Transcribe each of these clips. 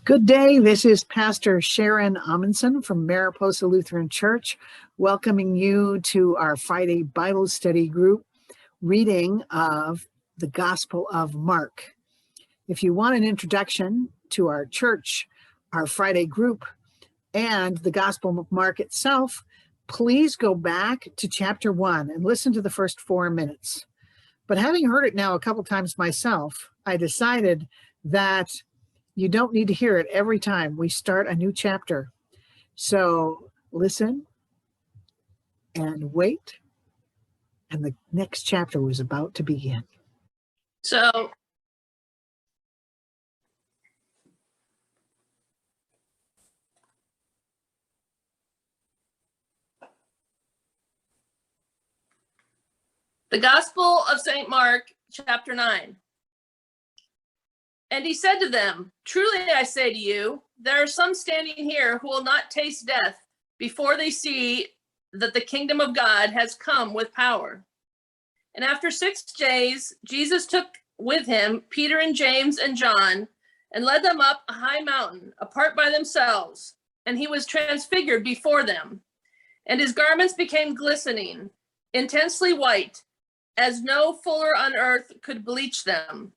Good day. This is Pastor Sharon Amundson from Mariposa Lutheran Church, welcoming you to our Friday Bible study group reading of the Gospel of Mark. If you want an introduction to our church, our Friday group, and the Gospel of Mark itself, please go back to chapter 1 and listen to the first 4 minutes. But having heard it now a couple times myself, I decided that you don't need to hear it every time we start a new chapter. So listen and wait, and the next chapter was about to begin. So the Gospel of St. Mark, chapter 9. And he said to them, "Truly I say to you, there are some standing here who will not taste death before they see that the kingdom of God has come with power." And after 6 days, Jesus took with him Peter and James and John and led them up a high mountain, apart by themselves. And he was transfigured before them. And his garments became glistening, intensely white, as no fuller on earth could bleach them.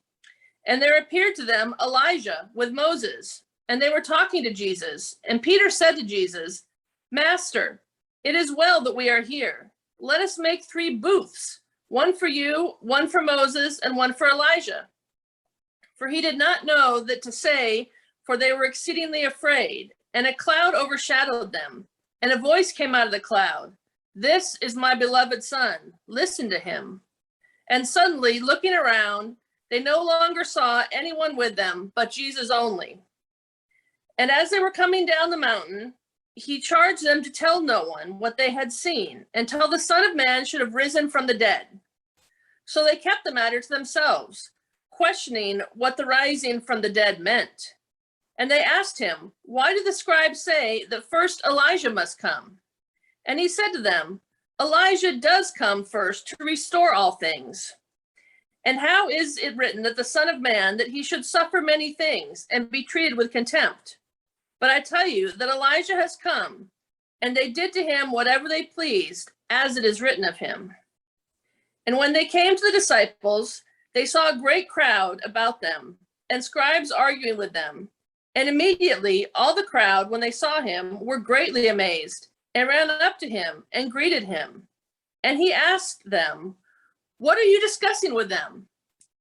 And there appeared to them Elijah with Moses, and they were talking to Jesus. And Peter said to Jesus, "Master, it is well that we are here. Let us make 3 booths, one for you, one for Moses, and one for Elijah." For he did not know that to say, for they were exceedingly afraid. And a cloud overshadowed them. And a voice came out of the cloud, "This is my beloved Son, listen to him." And suddenly, looking around, they no longer saw anyone with them, but Jesus only. And as they were coming down the mountain, he charged them to tell no one what they had seen until the Son of Man should have risen from the dead. So they kept the matter to themselves, questioning what the rising from the dead meant. And they asked him, "Why do the scribes say that first Elijah must come?" And he said to them, "Elijah does come first to restore all things. And how is it written that the Son of Man, that he should suffer many things and be treated with contempt? But I tell you that Elijah has come, and they did to him whatever they pleased, as it is written of him." And when they came to the disciples, they saw a great crowd about them, and scribes arguing with them. And immediately all the crowd, when they saw him, were greatly amazed, and ran up to him and greeted him. And he asked them, "What are you discussing with them?"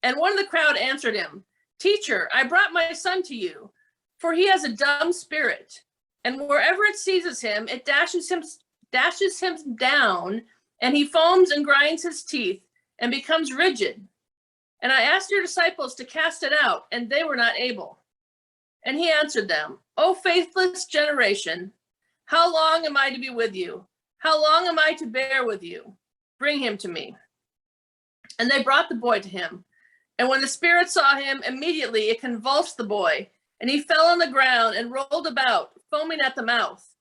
And one of the crowd answered him, "Teacher, I brought my son to you, for he has a dumb spirit. And wherever it seizes him, it dashes him down, and he foams and grinds his teeth and becomes rigid. And I asked your disciples to cast it out, and they were not able." And he answered them, "O faithless generation, how long am I to be with you? How long am I to bear with you? Bring him to me." And they brought the boy to him. And when the spirit saw him, immediately it convulsed the boy, and he fell on the ground and rolled about, foaming at the mouth.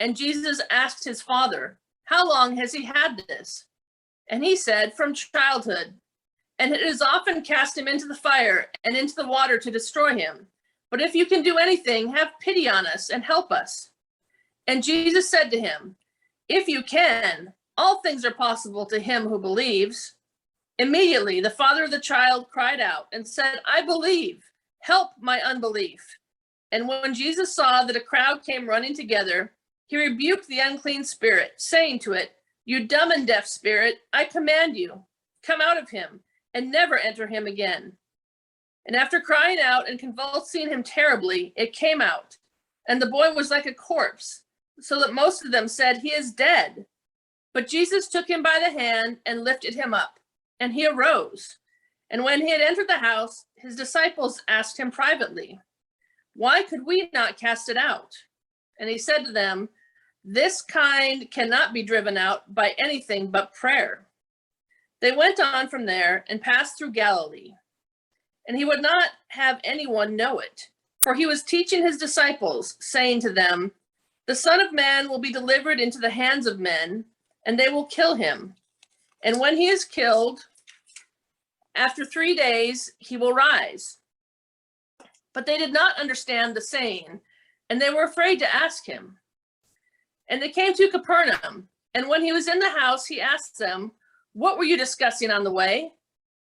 And Jesus asked his father, "How long has he had this?" And he said, "From childhood. And it has often cast him into the fire and into the water to destroy him. But if you can do anything, have pity on us and help us." And Jesus said to him, "If you can, all things are possible to him who believes." Immediately, the father of the child cried out and said, "I believe, help my unbelief." And when Jesus saw that a crowd came running together, he rebuked the unclean spirit, saying to it, "You dumb and deaf spirit, I command you, come out of him and never enter him again." And after crying out and convulsing him terribly, it came out, and the boy was like a corpse, so that most of them said, "He is dead." But Jesus took him by the hand and lifted him up. And he arose. And when he had entered the house, his disciples asked him privately, "Why could we not cast it out?" And he said to them, "This kind cannot be driven out by anything but prayer." They went on from there and passed through Galilee. And he would not have anyone know it, for he was teaching his disciples, saying to them, "The Son of Man will be delivered into the hands of men, and they will kill him. And when he is killed, after 3 days, he will rise." But they did not understand the saying, and they were afraid to ask him. And they came to Capernaum, and when he was in the house, he asked them, "What were you discussing on the way?"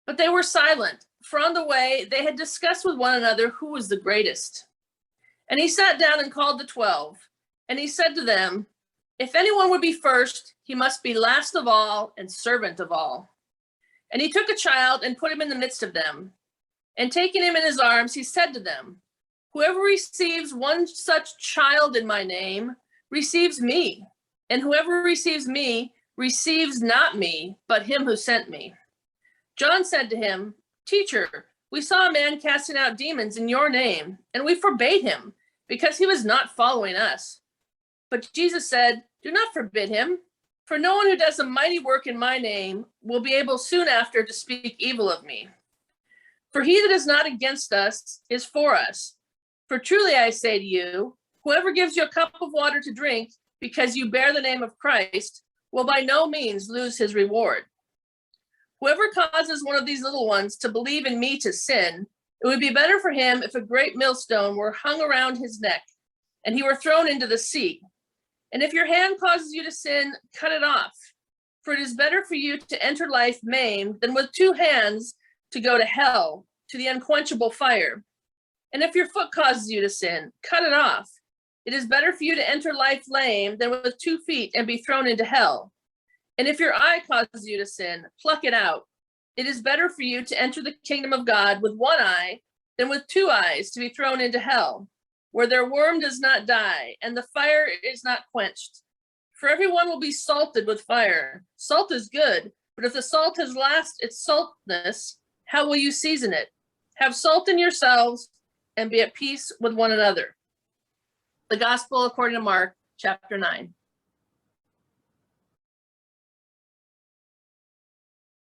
But they were silent, for on the way they had discussed with one another who was the greatest. And he sat down and called the 12, and he said to them, "If anyone would be first, he must be last of all and servant of all." And he took a child and put him in the midst of them. And taking him in his arms, he said to them, "Whoever receives one such child in my name receives me, and whoever receives me receives not me, but him who sent me." John said to him, "Teacher, we saw a man casting out demons in your name, and we forbade him, because he was not following us." But Jesus said, "Do not forbid him, for no one who does a mighty work in my name will be able soon after to speak evil of me. For he that is not against us is for us. For truly I say to you, whoever gives you a cup of water to drink because you bear the name of Christ will by no means lose his reward. Whoever causes one of these little ones to believe in me to sin, it would be better for him if a great millstone were hung around his neck and he were thrown into the sea. And if your hand causes you to sin, cut it off. For it is better for you to enter life maimed than with 2 hands to go to hell, to the unquenchable fire. And if your foot causes you to sin, cut it off. It is better for you to enter life lame than with 2 feet and be thrown into hell. And if your eye causes you to sin, pluck it out. It is better for you to enter the kingdom of God with 1 eye than with 2 eyes to be thrown into hell, where their worm does not die and the fire is not quenched. For everyone will be salted with fire. Salt is good, but if the salt has lost its saltness, how will you season it? Have salt in yourselves and be at peace with one another. The Gospel according to Mark, chapter 9.